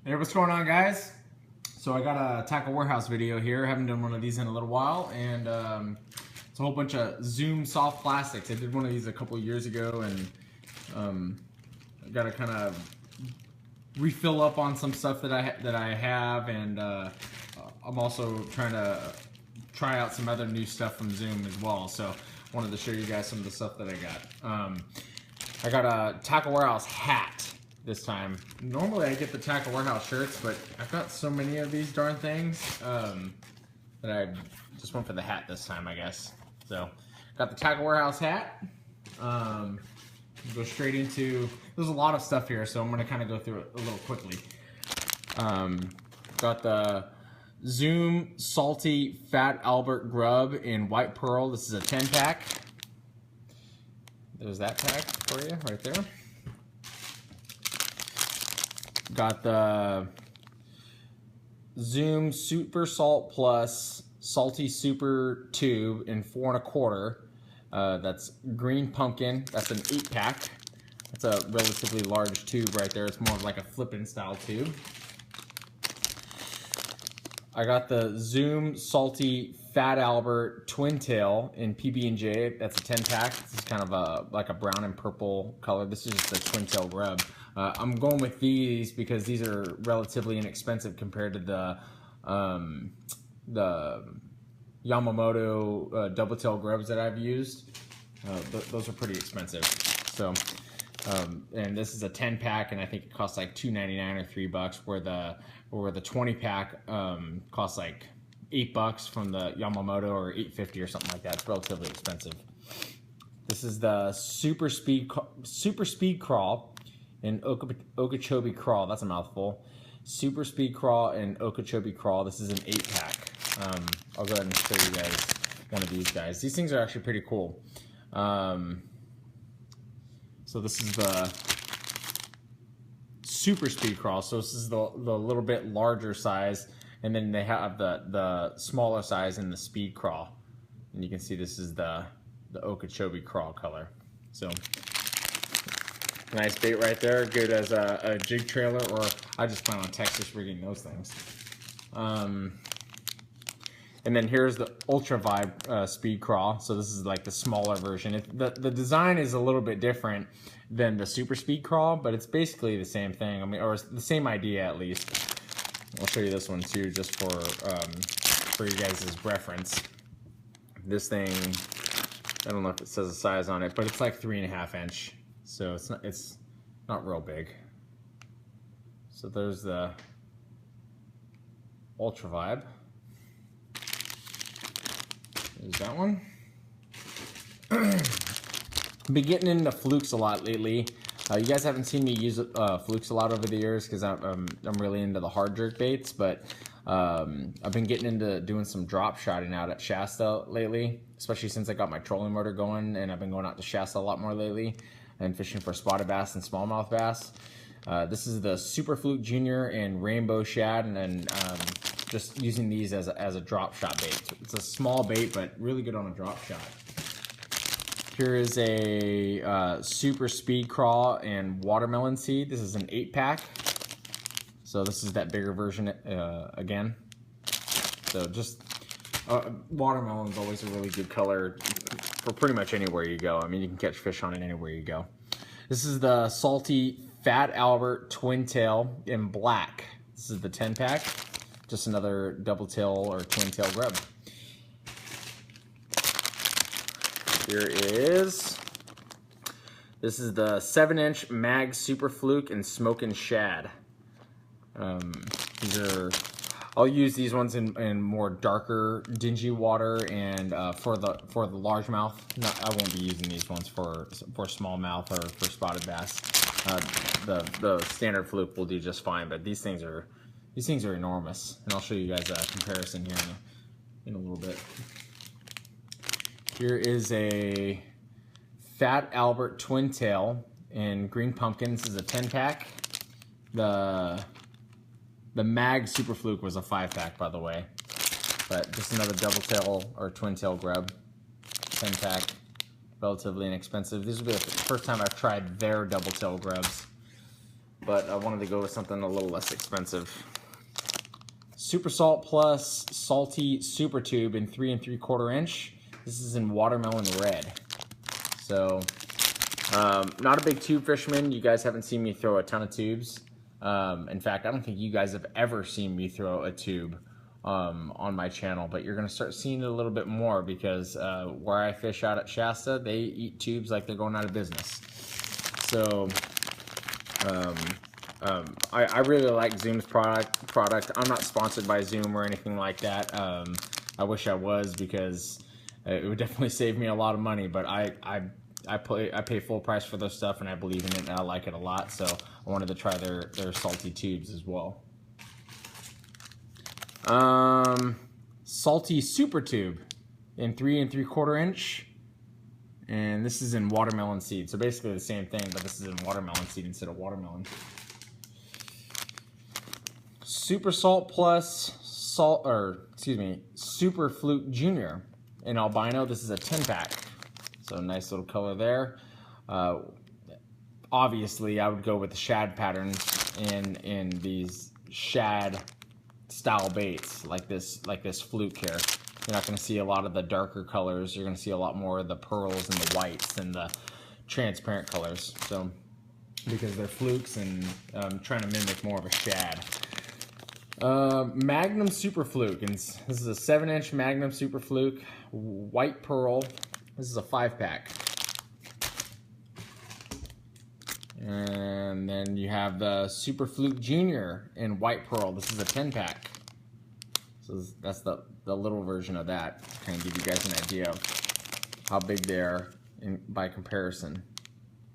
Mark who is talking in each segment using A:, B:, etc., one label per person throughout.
A: Hey, what's going on, guys? So I got a Tackle Warehouse video here. Haven't done one of these in a little while, and it's a whole bunch of Zoom soft plastics. I did one of these a couple years ago, and I got to kind of refill up on some stuff that I have, and I'm also trying to try out some other new stuff from Zoom as well. So I wanted to show you guys some of the stuff that I got. I got a Tackle Warehouse hat this time. Normally I get the Tackle Warehouse shirts, but I've got so many of these darn things that I just went for the hat this time, I guess. So got the Tackle Warehouse hat. Go straight into, there's a lot of stuff here, so I'm going to kind of go through it a little quickly. Got the Zoom Salty Fat Albert Grub in White Pearl. This is a 10-pack. There's that pack for you right there. Got the Zoom Super Salt Plus Salty Super Tube in 4 1/4. That's green pumpkin. That's an 8-pack. That's a relatively large tube right there. It's more of like a flippin' style tube. I got the Zoom Salty Fat Albert Twin Tail in PB&J. That's a 10-pack. This is kind of like a brown and purple color. This is just the Twin Tail Grub. I'm going with these because these are relatively inexpensive compared to the Yamamoto double tail grubs that I've used. Those are pretty expensive. So, and this is a 10-pack, and I think it costs like $2.99 or $3, where the 20-pack costs like $8 from the Yamamoto, or $8.50 or something like that. It's relatively expensive. This is the Super Speed Crawl in Okeechobee Crawl. That's a mouthful. Super Speed Crawl and Okeechobee Crawl. This is an 8-pack. I'll go ahead and show you guys one of these guys. These things are actually pretty cool. So this is the Super Speed Crawl. So this is the little bit larger size, and then they have the smaller size in the Speed Crawl. And you can see this is the Okeechobee Crawl color. So nice bait right there, good as a jig trailer, or I just plan on Texas rigging those things. And then here's the Ultra Vibe Speed Crawl. So this is like the smaller version. The design is a little bit different than the Super Speed Crawl, but it's basically the same thing. I mean, or the same idea at least. I'll show you this one too, just for you guys' reference. This thing, I don't know if it says a size on it, but it's like 3.5 inch. So it's not real big. So there's the Ultra Vibe. There's that one. I've been getting into Flukes a lot lately. You guys haven't seen me use Flukes a lot over the years because I'm really into the hard jerk baits, but I've been getting into doing some drop shotting out at Shasta lately, especially since I got my trolling motor going, and I've been going out to Shasta a lot more lately and fishing for spotted bass and smallmouth bass. This is the Super Fluke Junior and Rainbow Shad, and then just using these as a drop shot bait. It's a small bait, but really good on a drop shot. Here is a Super Speed Crawl and Watermelon Seed. This is an 8-pack. So this is that bigger version again. So just watermelon is always a really good color for pretty much anywhere you go. I mean, you can catch fish on it anywhere you go. This is the Salty Fat Albert Twin Tail in black. This is the 10-pack. Just another double tail or twin tail grub. This is the 7-inch Mag Super Fluke and Smokin' Shad. I'll use these ones in more darker, dingy water, and for the largemouth. I won't be using these ones for smallmouth or for spotted bass. The standard Fluke will do just fine, but these things are enormous, and I'll show you guys a comparison here in a little bit. Here is a Fat Albert Twin Tail in green pumpkin. This is a 10-pack. The Mag Super Fluke was a 5-pack, by the way, but just another double tail or twin tail grub, 10-pack, relatively inexpensive. This will be the first time I've tried their double tail grubs. but I wanted to go with something a little less expensive. Super Salt Plus Salty Super Tube in 3 3/4 inch. This is in watermelon red. So, not a big tube fisherman. You guys haven't seen me throw a ton of tubes. In fact, I don't think you guys have ever seen me throw a tube on my channel, but you're going to start seeing it a little bit more because where I fish out at Shasta, they eat tubes like they're going out of business. So, I really like Zoom's product. I'm not sponsored by Zoom or anything like that. I wish I was, because it would definitely save me a lot of money, but I pay full price for their stuff, and I believe in it, and I like it a lot, so I wanted to try their salty tubes as well. Salty Super Tube in 3 3/4 inch, and this is in watermelon seed. So basically the same thing, but this is in watermelon seed instead of watermelon. Super Salt Plus Super Fluke Junior in albino. This is a 10-pack. So nice little color there. Obviously, I would go with the shad patterns in these shad style baits like this Fluke here. You're not going to see a lot of the darker colors. You're going to see a lot more of the pearls and the whites and the transparent colors. So because they're Flukes and trying to mimic more of a shad. Magnum Super Fluke, and this is a 7-inch Magnum Super Fluke, white pearl. This is a 5-pack. And then you have the Super Fluke Junior in white pearl. This is a 10-pack. So that's the little version of that. Kind of give you guys an idea of how big they are by comparison.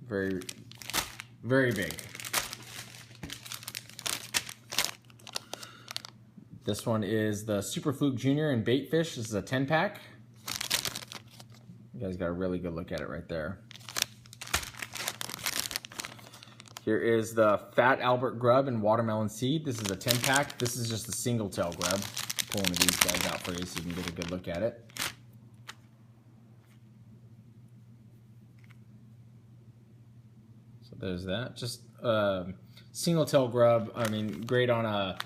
A: Very, very big. This one is the Super Fluke Junior in bait fish. This is a 10-pack. You guys got a really good look at it right there. Here is the Fat Albert Grub in watermelon seed. This is a 10-pack. This is just a single tail grub. Pull one of these guys out for you so you can get a good look at it. So there's that. Just single tail grub. I mean, great on a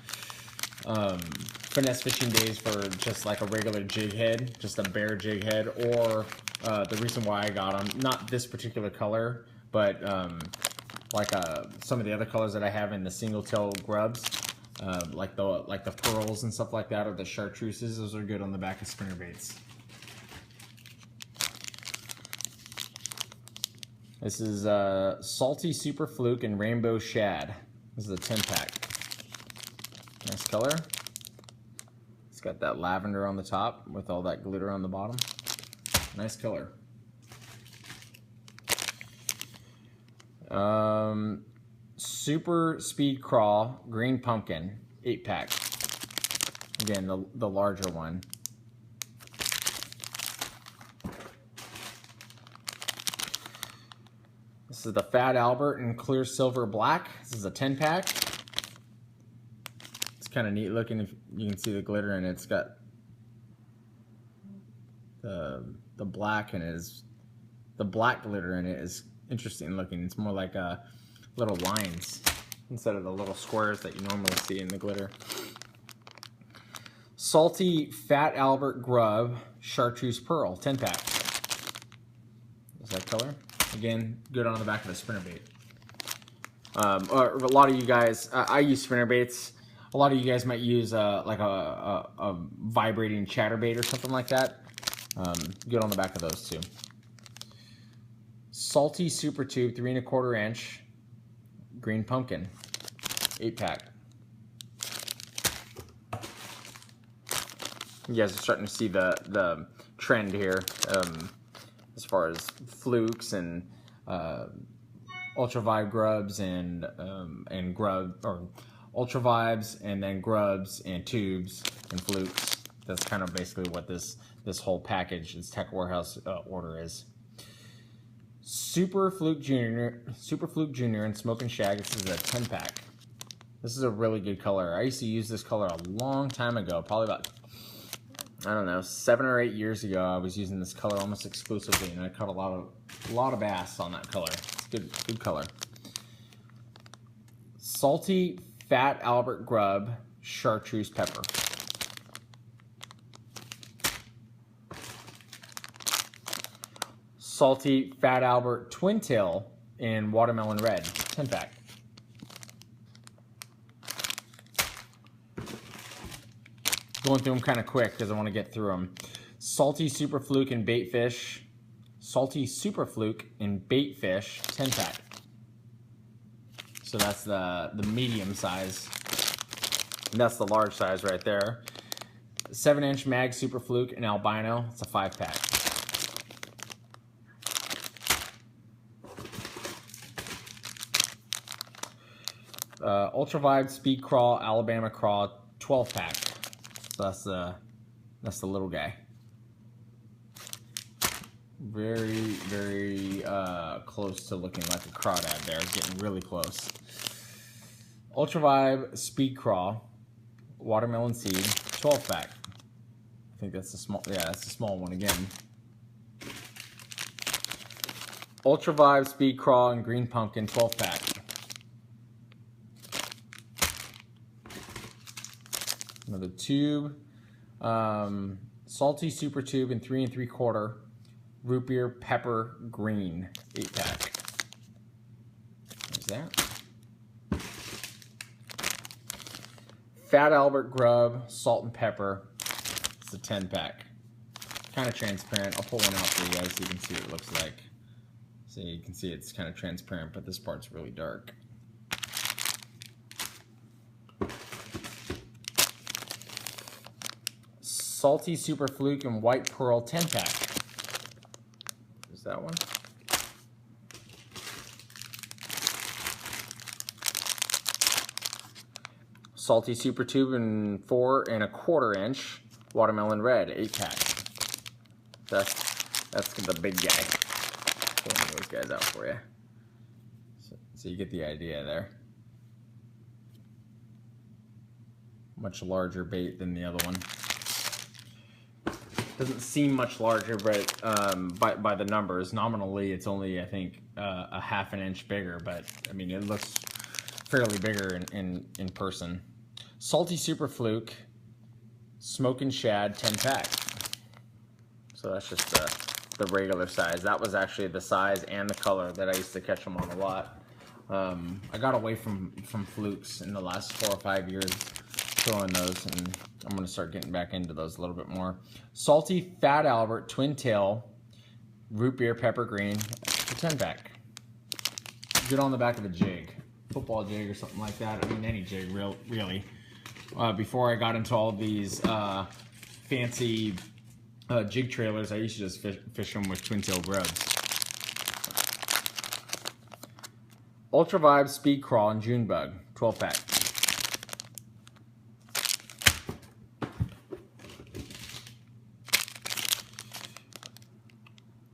A: finesse fishing days for just like a regular jig head, just a bare jig head, or the reason why I got them, not this particular color, but like some of the other colors that I have in the single tail grubs, like the pearls and stuff like that, or the chartreuses. Those are good on the back of spinnerbaits. This is Salty Super Fluke and Rainbow Shad. This is a 10-pack. Nice color. It's got that lavender on the top with all that glitter on the bottom. Nice color. Super Speed Crawl Green Pumpkin 8-pack. Again, the larger one. This is the Fat Albert in Clear Silver Black. This is a 10-pack. It's kind of neat looking. If you can see the glitter in it. It's got the black in it. The black glitter in it is interesting looking. It's more like little lines instead of the little squares that you normally see in the glitter. Salty Fat Albert Grub Chartreuse Pearl 10-pack. Is that color? Again, good on the back of the spinnerbait. Or a lot of you guys, I use spinnerbaits. A lot of you guys might use like a vibrating chatterbait or something like that. Good on the back of those too. Salty Super Tube 3 1/4 inch Green Pumpkin 8-pack. You guys are starting to see the trend here as far as flukes and ultra vibe grubs and ultra vibes, and then grubs and tubes and flukes. That's kind of basically what this whole package, this Tech Warehouse order is. Super Fluke Junior and Smoking Shag. This is a 10-pack. This is a really good color. I used to use this color a long time ago, probably about, I don't know, 7 or 8 years ago. I was using this color almost exclusively, and I caught a lot of bass on that color. It's good color. Salty Fat Albert Grub Chartreuse Pepper. Salty Fat Albert Twin Tail in Watermelon Red, 10-pack. Going through them kind of quick because I want to get through them. Salty Super Fluke and Bait Fish. Salty Super Fluke and Bait Fish, 10-pack. So that's the medium size. And that's the large size right there. 7-inch Mag Super Fluke and Albino. It's a 5-pack. Ultra Vibe Speed Crawl Alabama Craw 12-pack. So that's the little guy. Very close to looking like a crawdad there. Getting really close. Ultra Vibe Speed Crawl Watermelon Seed 12-pack. I think that's the small. Yeah, that's the small one again. Ultra Vibe Speed Crawl and Green Pumpkin 12-pack. Another tube. Salty Super Tube and 3 3/4 Root Beer Pepper Green 8-pack. There's that. Fat Albert Grub Salt and Pepper. It's a 10-pack. Kind of transparent. I'll pull one out for you guys so you can see what it looks like. So you can see it's kind of transparent, but this part's really dark. Salty Super Fluke and White Pearl 10-pack. There's that one. Salty Super Tube and 4 1/4 inch Watermelon Red 8-pack. That's the big guy. Pull one of those guys out for you. So you get the idea there. Much larger bait than the other one. Doesn't seem much larger, but by the numbers, nominally it's only, I think, a 1/2 inch bigger, but I mean it looks fairly bigger in person. Salty Super Fluke Smokin' Shad 10-pack. So that's just the regular size. That was actually the size and the color that I used to catch them on a lot. I got away from Flukes in the last 4 or 5 years throwing those, and I'm going to start getting back into those a little bit more. Salty Fat Albert Twin Tail Root Beer Pepper Green, a 10-pack. Good on the back of a jig, football jig or something like that. I mean, any jig, really. Before I got into all these fancy jig trailers, I used to just fish them with twin tail grubs. Ultra Vibe Speed Crawl and June Bug, 12-pack.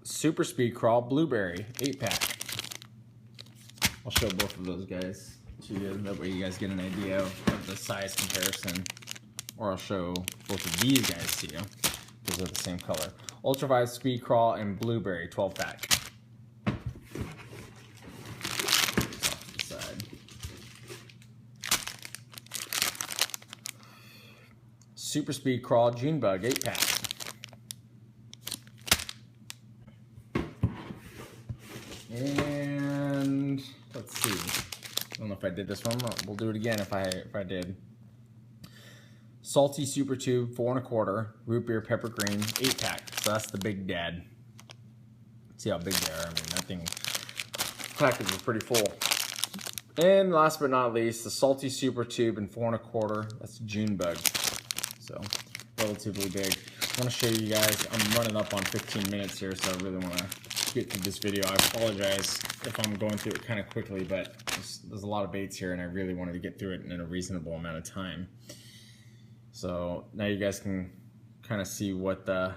A: Super Speed Crawl Blueberry 8-pack. I'll show both of those guys to you, that way you guys get an idea of the size comparison. Or I'll show both of these guys to you, because they're the same color. Ultra Vibe Speed Crawl and Blueberry 12-pack. Off the side. Super Speed Crawl June Bug 8-pack. And let's see. I don't know if I did this one. We'll do it again if I did. Salty Super Tube 4 1/4 Root Beer Pepper Green 8-pack. So that's the big dad. See how big they are. I mean, that thing package is pretty full. And last but not least, the Salty Super Tube in 4 1/4. That's June Bug. So relatively big. I want to show you guys. I'm running up on 15 minutes here, so I really want to get through this video. I apologize if I'm going through it kind of quickly, but there's a lot of baits here, and I really wanted to get through it in a reasonable amount of time. So now you guys can kind of see what the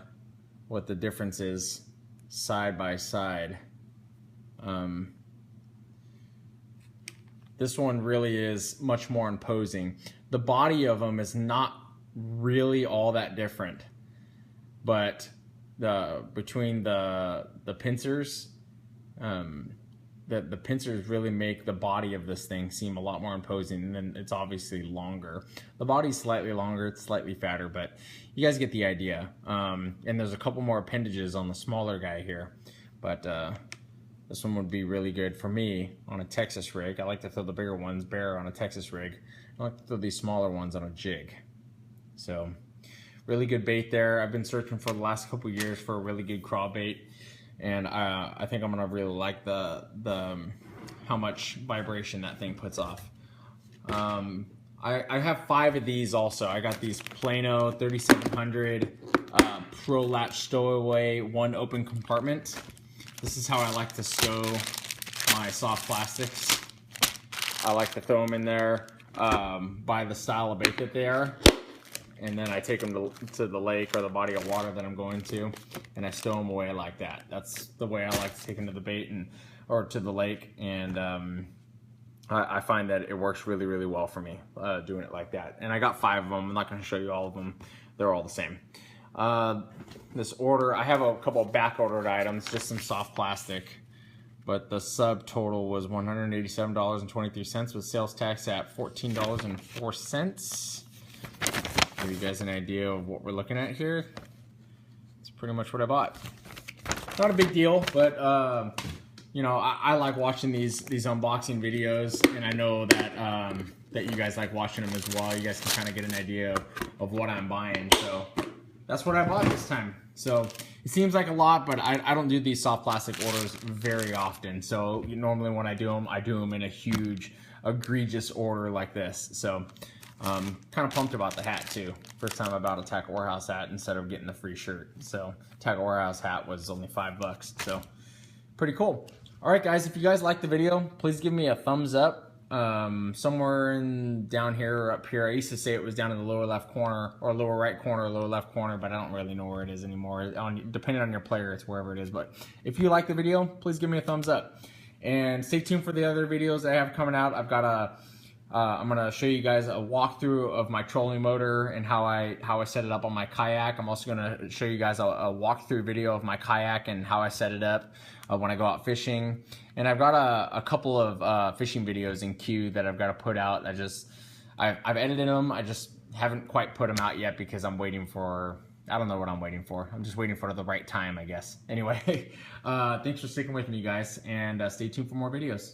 A: difference is side by side. This one really is much more imposing. The body of them is not really all that different, but between the pincers, the pincers really make the body of this thing seem a lot more imposing, and then it's obviously longer. The body's slightly longer, it's slightly fatter, but you guys get the idea. And there's a couple more appendages on the smaller guy here, but this one would be really good for me on a Texas rig. I like to throw the bigger ones bare on a Texas rig. I like to throw these smaller ones on a jig. So really good bait there. I've been searching for the last couple years for a really good craw bait, and I think I'm gonna really like the how much vibration that thing puts off. I have 5 of these also. I got these Plano 3700 Pro Latch Stowaway 1 open compartment. This is how I like to stow my soft plastics. I like to throw them in there by the style of bait that they are, and then I take them to the lake or the body of water that I'm going to, and I stow them away like that. That's the way I like to take them to the bait or to the lake, and I find that it works really, really well for me doing it like that. And I got 5 of them. I'm not going to show you all of them. They're all the same. This order, I have a couple of back ordered items, just some soft plastic, but the sub total was $187.23 with sales tax at $14.04. Give you guys an idea of what we're looking at here. It's pretty much what I bought. Not a big deal, but you know, I like watching these unboxing videos, and I know that that you guys like watching them as well. You guys can kind of get an idea of what I'm buying. So that's what I bought this time. So it seems like a lot, but I don't do these soft plastic orders very often. So normally when I do them in a huge, egregious order like this. So kind of pumped about the hat too. First time I bought a Tackle Warehouse hat instead of getting the free shirt. So Tackle Warehouse hat was only $5. So pretty cool. All right, guys, if you guys liked the video, please give me a thumbs up. Somewhere down here or up here. I used to say it was down in the lower left corner or lower right corner or lower left corner, but I don't really know where it is anymore. Depending on your player, it's wherever it is. But if you like the video, please give me a thumbs up. And stay tuned for the other videos that I have coming out. I've got I'm gonna show you guys a walkthrough of my trolling motor and how I set it up on my kayak. I'm also gonna show you guys a walkthrough video of my kayak and how I set it up when I go out fishing. And I've got a couple of fishing videos in queue that I've got to put out. I've edited them. I just haven't quite put them out yet because I'm waiting for, I don't know what I'm waiting for. I'm just waiting for the right time, I guess. Anyway, thanks for sticking with me, guys, and stay tuned for more videos.